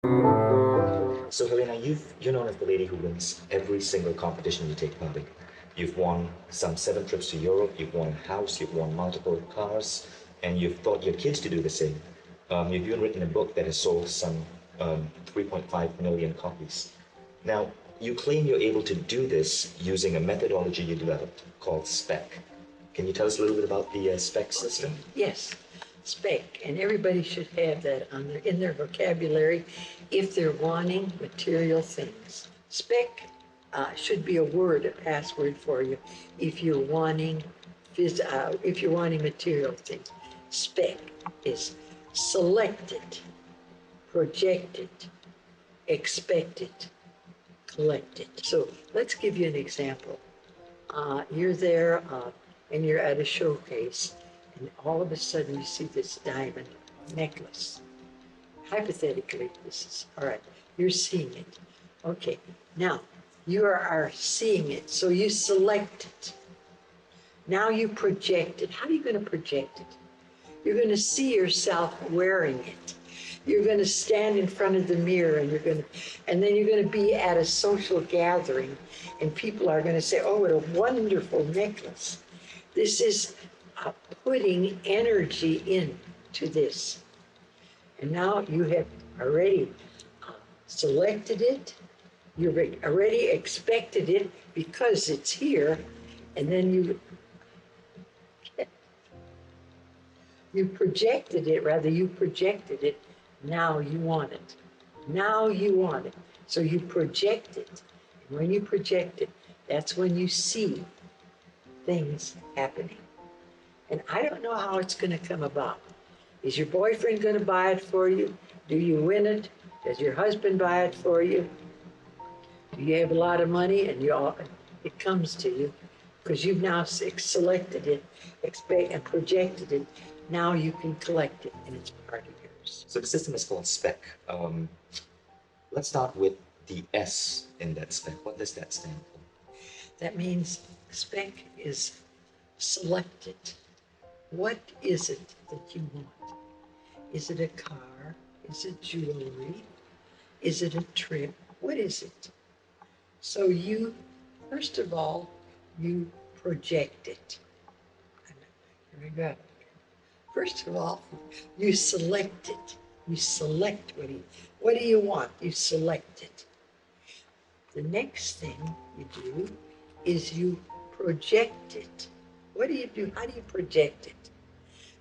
So Helena, you're known as the lady who wins every single competition you take part in. You've won some 7 trips to Europe, you've won a house, you've won multiple cars, and you've taught your kids to do the same. You've even written a book that has sold some 3.5 million copies. Now, you claim you're able to do this using a methodology you developed called spec. Can you tell us a little bit about the spec system? Yes, spec, and everybody should have that in their vocabulary if they're wanting material things. Spec should be a word, a password for you if you're wanting material things. Spec is selected, projected, expected, collected. So let's give you an example. You're there and you're at a showcase, and all of a sudden you see this diamond necklace. Hypothetically, this is, all right, you're seeing it. Okay, now you are seeing it, so you select it. Now you project it. How are you going to project it? You're going to see yourself wearing it. You're going to stand in front of the mirror, and then you're going to be at a social gathering, and people are going to say, "Oh, what a wonderful necklace." This is putting energy into this. And now you have already selected it, you've already expected it because it's here, and then you projected it, now you want it. Now you want it. So you project it. And when you project it, that's when you see things happening. And I don't know how it's going to come about. Is your boyfriend going to buy it for you? Do you win it? Does your husband buy it for you? Do you have a lot of money and it comes to you because you've now selected it, and projected it. Now you can collect it and it's part of yours. So the system is called spec. Let's start with the S in that spec. What does that stand for? That means spec is selected. What is it that you want? Is it a car? Is it jewelry? Is it a trip? What is it? So you, first of all, you project it. Here we go. First of all, you select it. You select what do you want? You select it. The next thing you do is you project it. What do you do? How do you project it?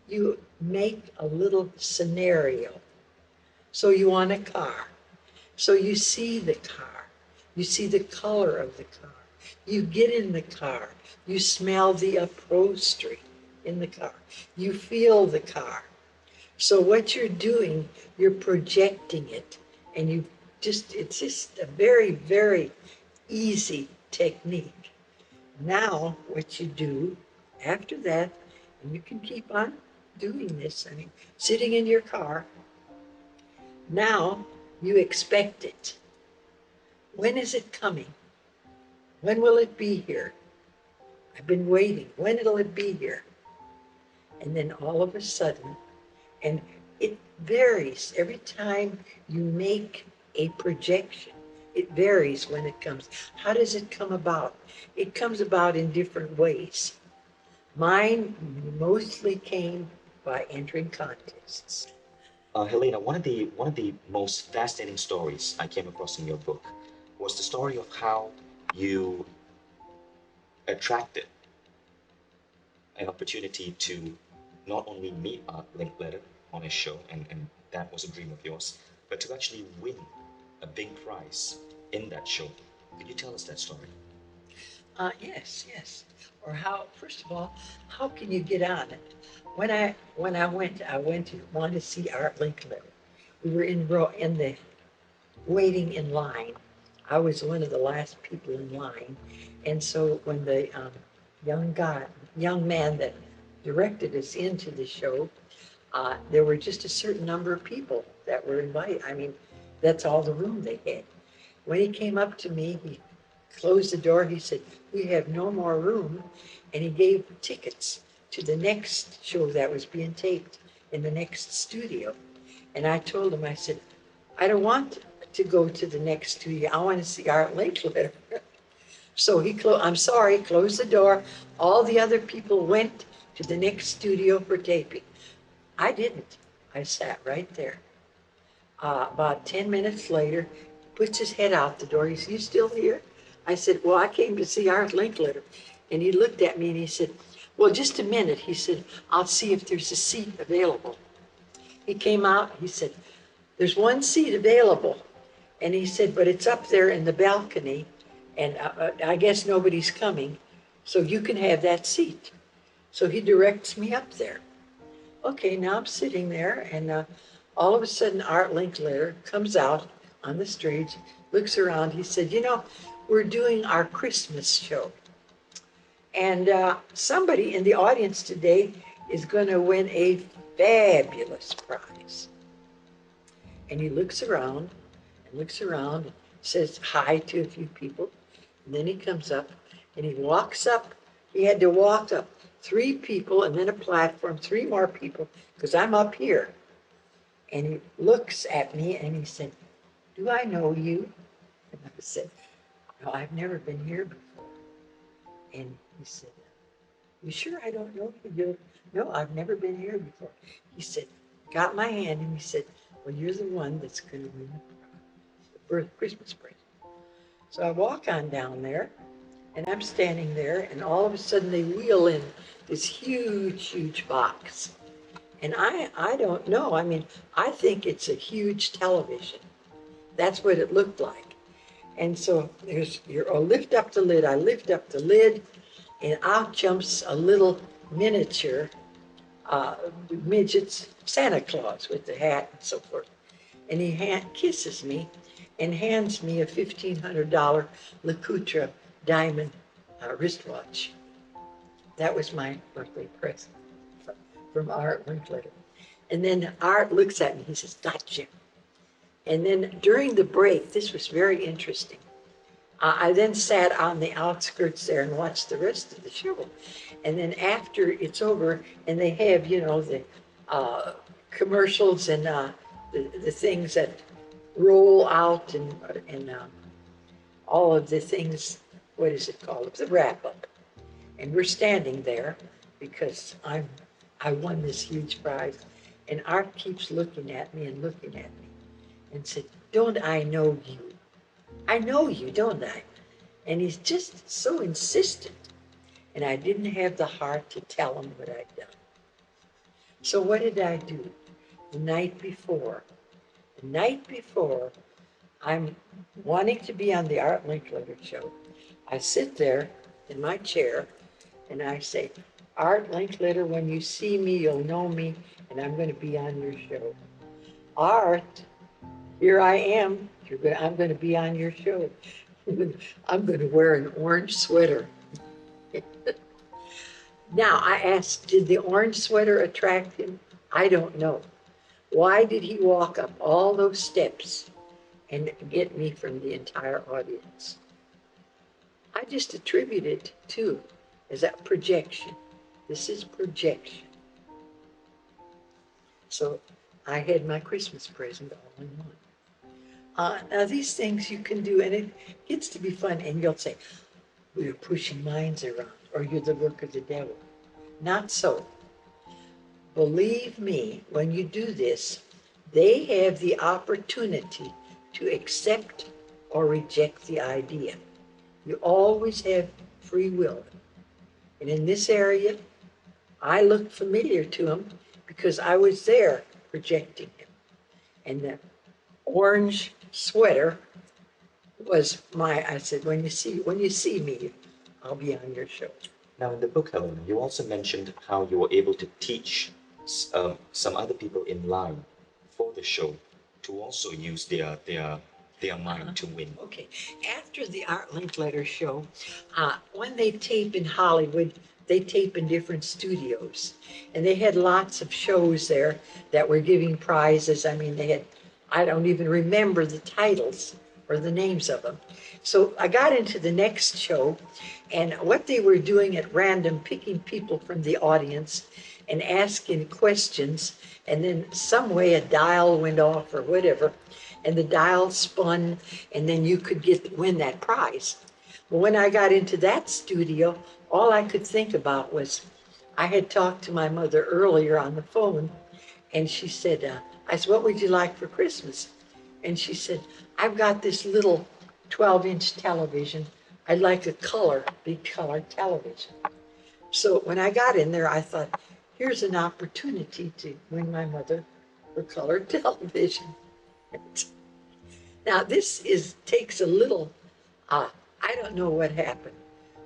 You make a little scenario. So you want a car. So you see the car. You see the color of the car. You get in the car. You smell the upholstery in the car. You feel the car. So what you're doing, you're projecting it. And it's just a very, very easy technique. Now, what you do after that, and you can keep on doing this, sitting in your car, now you expect it. When is it coming? When will it be here? I've been waiting. When will it be here? And then all of a sudden, and it varies every time you make a projection. It varies when it comes. How does it come about? It comes about in different ways. Mine mostly came by entering contests. Helena, one of the most fascinating stories I came across in your book was the story of how you attracted an opportunity to not only meet Art Linkletter on a show, and that was a dream of yours, but to actually win a big prize in that show. Could you tell us that story? Yes. Or first of all, how can you get on it? When I went to see Art Linkletter. We were in the waiting in line. I was one of the last people in line. And so when the young man that directed us into the show, there were just a certain number of people that were invited. That's all the room they had. When he came up to me, he closed the door. He said, "We have no more room." And he gave tickets to the next show that was being taped in the next studio. And I told him, I said, I don't want to go to the next studio. I want to see Art Linkletter. So I'm sorry, closed the door. All the other people went to the next studio for taping. I didn't. I sat right there. About 10 minutes later, puts his head out the door. He said, "You still here?" I said, "Well, I came to see Art Linkletter." And he looked at me and he said, "Well, just a minute." He said, "I'll see if there's a seat available." He came out, he said, "There's one seat available." And he said, "But it's up there in the balcony, and I guess nobody's coming, so you can have that seat." So he directs me up there. Okay, now I'm sitting there, and all of a sudden Art Linkletter comes out on the stage, looks around. He said, "You know, we're doing our Christmas show. And somebody in the audience today is going to win a fabulous prize." And he looks around and says hi to a few people. And then he comes up and he walks up. He had to walk up 3 people and then a platform, 3 more people, because I'm up here. And he looks at me and he said, "Do I know you?" And I said, "No, I've never been here before." And he said, "You sure I don't know you?" "No, I've never been here before." He said, got my hand and he said, "Well, you're the one that's going to win the Christmas present." So I walk on down there and I'm standing there and all of a sudden they wheel in this huge, huge box. And I don't know. I mean, I think it's a huge television. That's what it looked like. And so lift up the lid. I lift up the lid and out jumps a little miniature midget Santa Claus with the hat and so forth. And he kisses me and hands me a $1,500 LeCoutre diamond wristwatch. That was my birthday present from Art Linkletter. And then Art looks at me, he says, "Gotcha." And then during the break, this was very interesting. I then sat on the outskirts there and watched the rest of the show. And then after it's over, and they have, you know, the commercials and the things that roll out and all of the things, what is it called? The wrap up. And we're standing there because I won this huge prize. And Art keeps looking at me and said, "Don't I know you? I know you, don't I?" And he's just so insistent. And I didn't have the heart to tell him what I'd done. So what did I do? The night before, I'm wanting to be on the Art Linkletter show. I sit there in my chair and I say, "Art Linkletter, when you see me, you'll know me, and I'm going to be on your show. Art, here I am. I'm going to be on your show. I'm going to wear an orange sweater." Now, I asked, did the orange sweater attract him? I don't know. Why did he walk up all those steps and get me from the entire audience? I just attribute it to as a projection. This is projection. So I had my Christmas present all in one. Now these things you can do, and it gets to be fun, and you'll say, "Well, you're pushing minds around, or you're the work of the devil." Not so. Believe me, when you do this, they have the opportunity to accept or reject the idea. You always have free will. And in this area, I looked familiar to him because I was there projecting him. And the orange sweater was I said, when you see me, I'll be on your show. Now, in the book, Helene, you also mentioned how you were able to teach some other people in line for the show to also use their mind to win. Okay. After the Art Linkletter show, when they tape in Hollywood, they tape in different studios. And they had lots of shows there that were giving prizes. I mean, I don't even remember the titles or the names of them. So I got into the next show, and what they were doing at random, picking people from the audience and asking questions, and then some way a dial went off or whatever, and the dial spun, and then you could win that prize. But when I got into that studio, all I could think about was, I had talked to my mother earlier on the phone, and she said, I said, what would you like for Christmas? And she said, I've got this little 12-inch television. I'd like a big color television. So when I got in there, I thought, here's an opportunity to win my mother her color television. Now takes a little, I don't know what happened.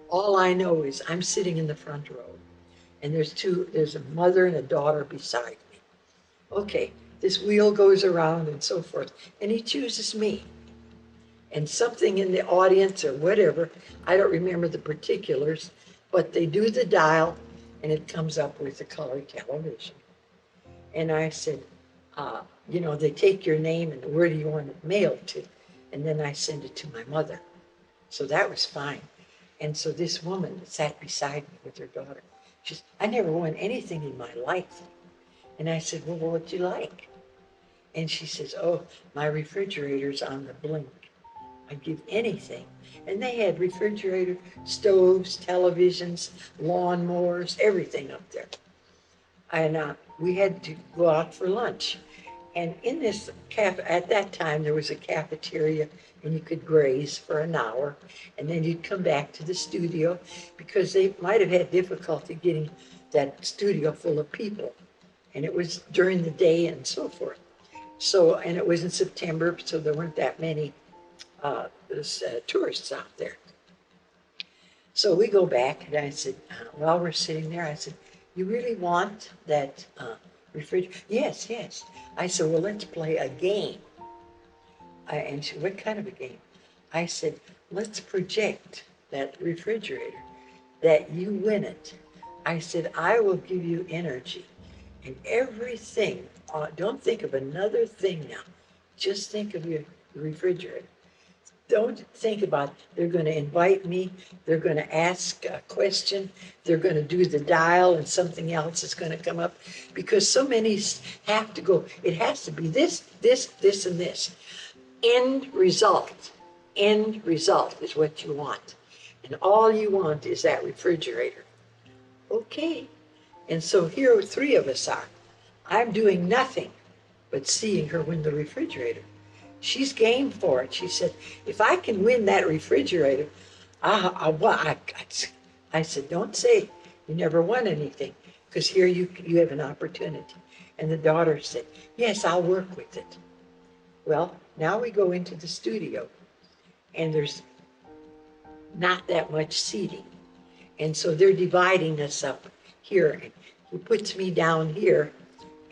All I know is I'm sitting in the front row, and there's a mother and a daughter beside me. Okay, this wheel goes around and so forth, and he chooses me. And something in the audience or whatever, I don't remember the particulars, but they do the dial, and it comes up with a color television. And I said, they take your name and where do you want it mailed to? And then I send it to my mother. So that was fine. And so this woman sat beside me with her daughter. She said, I never won anything in my life. And I said, well, what'd you like? And she says, oh, my refrigerator's on the blink. I'd give anything. And they had refrigerator, stoves, televisions, lawnmowers, everything up there. And we had to go out for lunch. And in this at that time, there was a cafeteria, and you could graze for an hour, and then you'd come back to the studio, because they might have had difficulty getting that studio full of people. And it was during the day and so forth. So, and it was in September, so there weren't that many tourists out there. So we go back, and I said, while we're sitting there, I said, you really want that refrigerator? Yes, yes. I said, well, let's play a game. And she, what kind of a game? I said, let's project that refrigerator, that you win it. I said, I will give you energy and everything. Don't think of another thing now. Just think of your refrigerator. Don't think about they're going to invite me, they're going to ask a question, they're going to do the dial and something else is going to come up, because so many have to go, it has to be this, this, this, and this. End result is what you want. And all you want is that refrigerator. Okay. And so here 3 of us are. I'm doing nothing but seeing her win the refrigerator. She's game for it. She said, if I can win that refrigerator, I said, don't say you never won anything, because here you have an opportunity. And the daughter said, yes, I'll work with it. Well, now we go into the studio, and there's not that much seating. And so they're dividing us up here. And he puts me down here,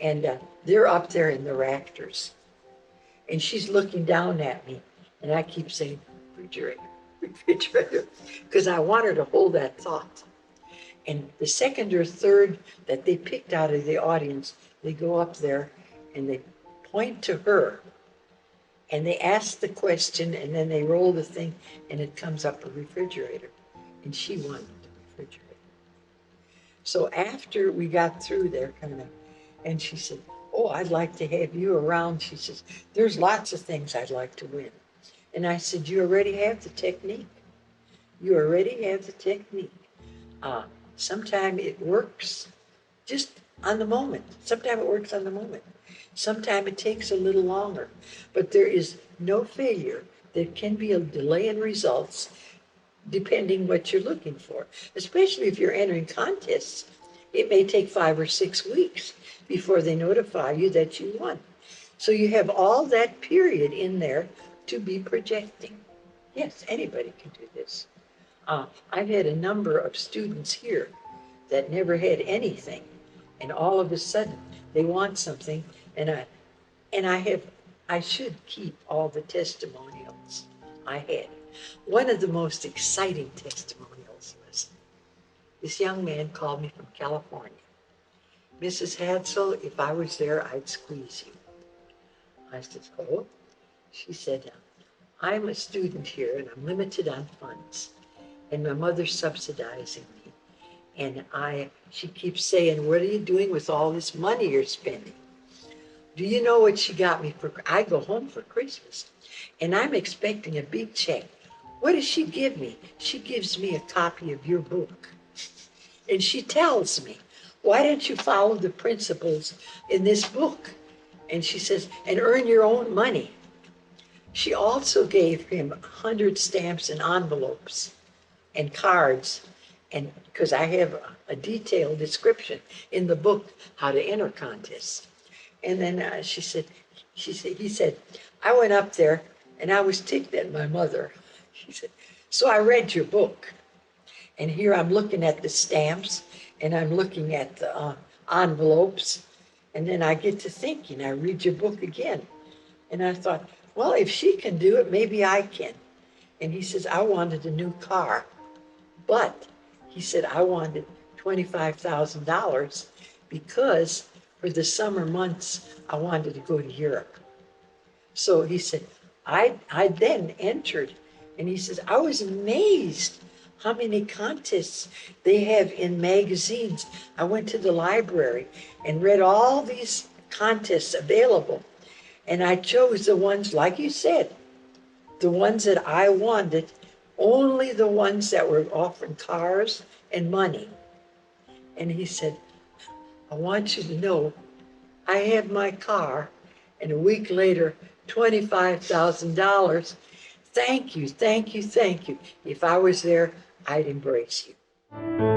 and they're up there in the rafters. And she's looking down at me, and I keep saying, refrigerator, refrigerator, because I want her to hold that thought. And the second or third that they picked out of the audience, they go up there and they point to her, and they ask the question, and then they roll the thing, and it comes up a refrigerator. And she won the refrigerator. So after we got through there, and she said, oh, I'd like to have you around. She says, there's lots of things I'd like to win. And I said, you already have the technique. You already have the technique. Sometimes it works just on the moment. Sometimes it works on the moment. Sometimes it takes a little longer. But there is no failure. There can be a delay in results depending what you're looking for. Especially if you're entering contests. It may take 5 or 6 weeks before they notify you that you won. So you have all that period in there to be projecting. Yes, anybody can do this. I've had a number of students here that never had anything, and all of a sudden they want something, and I should keep all the testimonials I had. One of the most exciting testimonials was this young man called me from California. Mrs. Hadsell, if I was there, I'd squeeze you. I said, oh? She said, I'm a student here and I'm limited on funds. And my mother's subsidizing me. And she keeps saying, what are you doing with all this money you're spending? Do you know what she got me for? I go home for Christmas and I'm expecting a big check. What does she give me? She gives me a copy of your book. And she tells me, why don't you follow the principles in this book? And she says, and earn your own money. She also gave him 100 stamps and envelopes and cards, and because I have a detailed description in the book how to enter contests. And then he said, I went up there and I was ticked at my mother. She said, so I read your book. And here I'm looking at the stamps and I'm looking at the envelopes. And then I get to thinking, I read your book again. And I thought, well, if she can do it, maybe I can. And he says, I wanted a new car. But he said, I wanted $25,000 because for the summer months, I wanted to go to Europe. So he said, I then entered, and he says, I was amazed how many contests they have in magazines. I went to the library and read all these contests available, and I chose the ones, like you said, the ones that I wanted, only the ones that were offering cars and money. And he said, I want you to know I had my car, and a week later, $25,000. Thank you, thank you, thank you. If I was there, I'd embrace you.